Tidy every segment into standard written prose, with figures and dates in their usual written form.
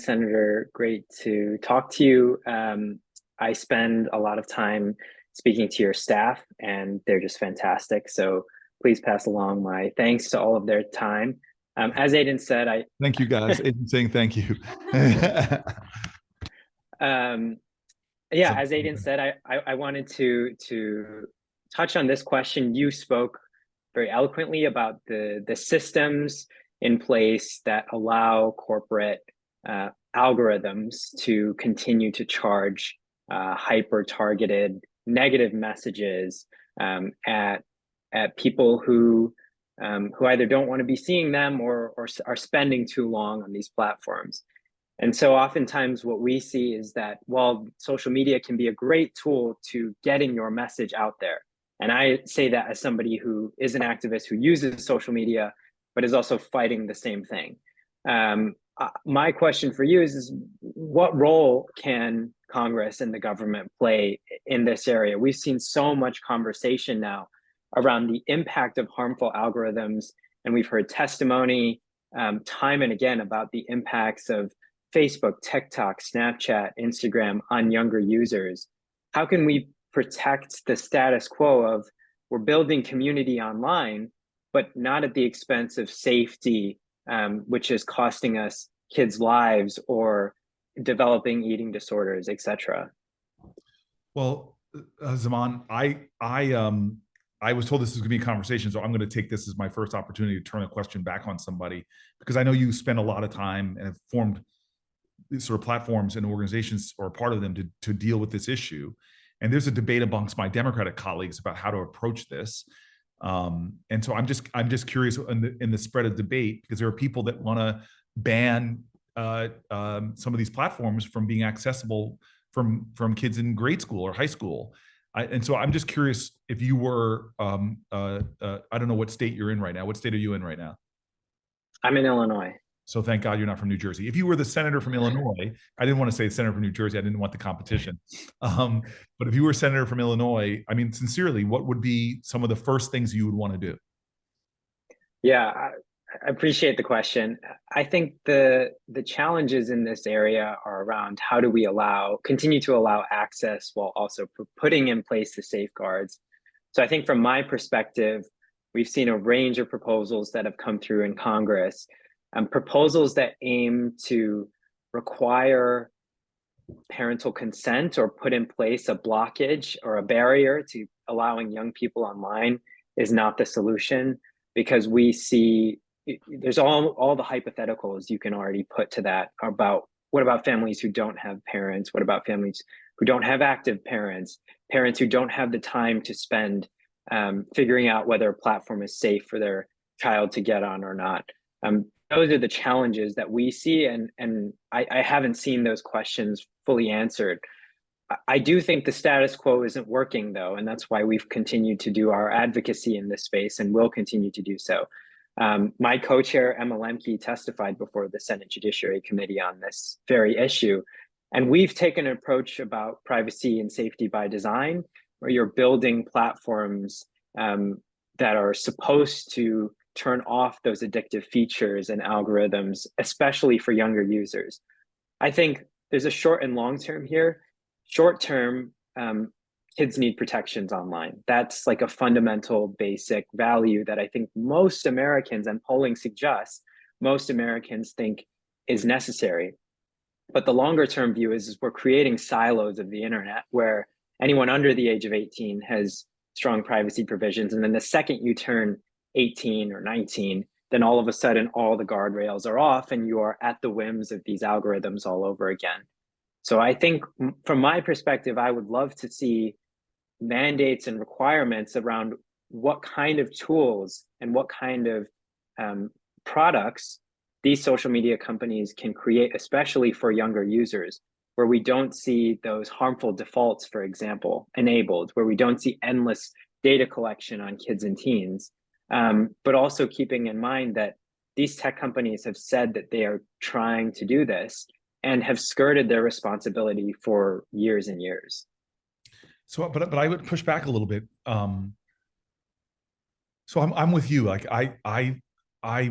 Senator. Great to talk to you. I spend a lot of time speaking to your staff, and they're just fantastic. So please pass along my thanks to all of their time. As Aiden said, Thank you, guys. Aiden saying thank you. Yeah, as Aiden said, I wanted to touch on this question. You spoke very eloquently about the systems in place that allow corporate algorithms to continue to charge hyper-targeted negative messages at people who either don't want to be seeing them or are spending too long on these platforms. And so oftentimes what we see is that while social media can be a great tool to getting your message out there, and I say that as somebody who is an activist who uses social media, but is also fighting the same thing. My question for you is what role can Congress and the government play in this area? We've seen so much conversation now around the impact of harmful algorithms, and we've heard testimony time and again about the impacts of Facebook, TikTok, Snapchat, Instagram on younger users. How can we protect the status quo of we're building community online, but not at the expense of safety, which is costing us kids' lives or developing eating disorders, etc.? Well, Zamaan, I was told this was going to be a conversation, so I'm going to take this as my first opportunity to turn a question back on somebody, because I know you spend a lot of time and have formed these sort of platforms and organizations, or part of them, to deal with this issue. And there's a debate amongst my Democratic colleagues about how to approach this. And so I'm just curious in the spread of debate, because there are people that want to ban some of these platforms from being accessible from kids in grade school or high school. And so I'm just curious if you were, I don't know what state you're in right now. What state are you in right now? I'm in Illinois. So thank God you're not from New Jersey. If you were the senator from Illinois, I didn't want to say senator from New Jersey. I didn't want the competition. But if you were senator from Illinois, I mean, sincerely, what would be some of the first things you would want to do? Yeah, I appreciate the question. I think the challenges in this area are around how do we continue to allow access while also putting in place the safeguards. So I think from my perspective, we've seen a range of proposals that have come through in Congress, proposals that aim to require parental consent or put in place a blockage or a barrier to allowing young people online is not the solution, because we see there's all the hypotheticals you can already put to that about what about families who don't have parents? What about families who don't have active parents? Parents who don't have the time to spend figuring out whether a platform is safe for their child to get on or not. Those are the challenges that we see, and I haven't seen those questions fully answered. I do think the status quo isn't working, though, and that's why we've continued to do our advocacy in this space and will continue to do so. My co-chair, Emma Lemke, testified before the Senate Judiciary Committee on this very issue. And we've taken an approach about privacy and safety by design, where you're building platforms that are supposed to turn off those addictive features and algorithms, especially for younger users. I think there's a short and long term here. Short term, kids need protections online. That's like a fundamental basic value that I think most Americans, and polling suggests, most Americans think is necessary. But the longer term view is we're creating silos of the internet where anyone under the age of 18 has strong privacy provisions. And then the second you turn 18 or 19, then all of a sudden all the guardrails are off and you are at the whims of these algorithms all over again. So I think from my perspective, I would love to see mandates and requirements around what kind of tools and what kind of products these social media companies can create, especially for younger users, where we don't see those harmful defaults, for example, enabled, where we don't see endless data collection on kids and teens, but also keeping in mind that these tech companies have said that they are trying to do this and have skirted their responsibility for years and years. So, but I would push back a little bit. So I'm with you. Like I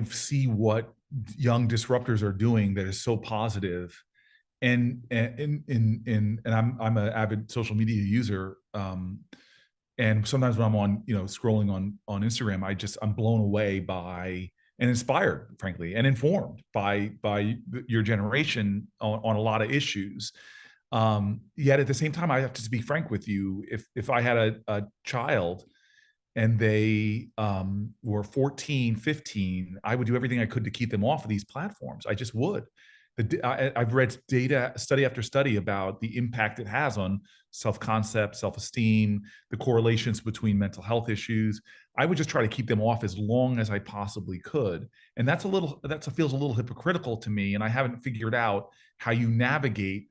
see what young disruptors are doing that is so positive. And I'm an avid social media user. And sometimes when I'm on, scrolling on Instagram, I'm blown away by and inspired, frankly, and informed by your generation on a lot of issues. Yet at the same time, I have to be frank with you. If I had a child and they were 14, 15, I would do everything I could to keep them off of these platforms. I just would. I've read study after study about the impact it has on self-concept, self-esteem, the correlations between mental health issues. I would just try to keep them off as long as I possibly could. And that feels a little hypocritical to me. And I haven't figured out how you navigate,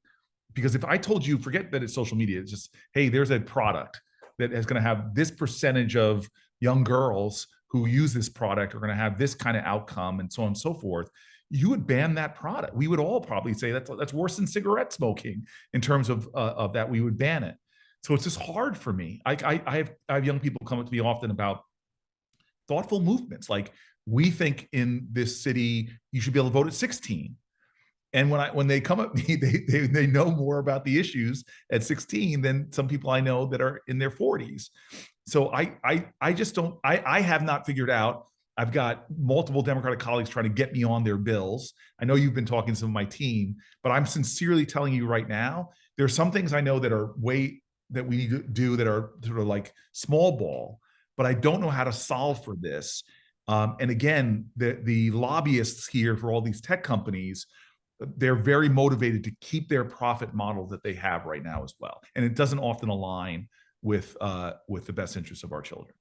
because if I told you, forget that it's social media, it's just, hey, there's a product that is going to have this percentage of young girls who use this product are going to have this kind of outcome, and so on and so forth, you would ban that product. We would all probably say that's worse than cigarette smoking in terms of that. We would ban it. So it's just hard for me. I have young people come up to me often about thoughtful movements. Like, we think in this city you should be able to vote at 16. And when they come up, they know more about the issues at 16 than some people I know that are in their 40s. So I just don't, I have not figured out. I've got multiple Democratic colleagues trying to get me on their bills. I know you've been talking to some of my team, but I'm sincerely telling you right now, there are some things I know that we need to do that are sort of like small ball, but I don't know how to solve for this. And again, the lobbyists here for all these tech companies, they're very motivated to keep their profit model that they have right now as well. And it doesn't often align with the best interests of our children.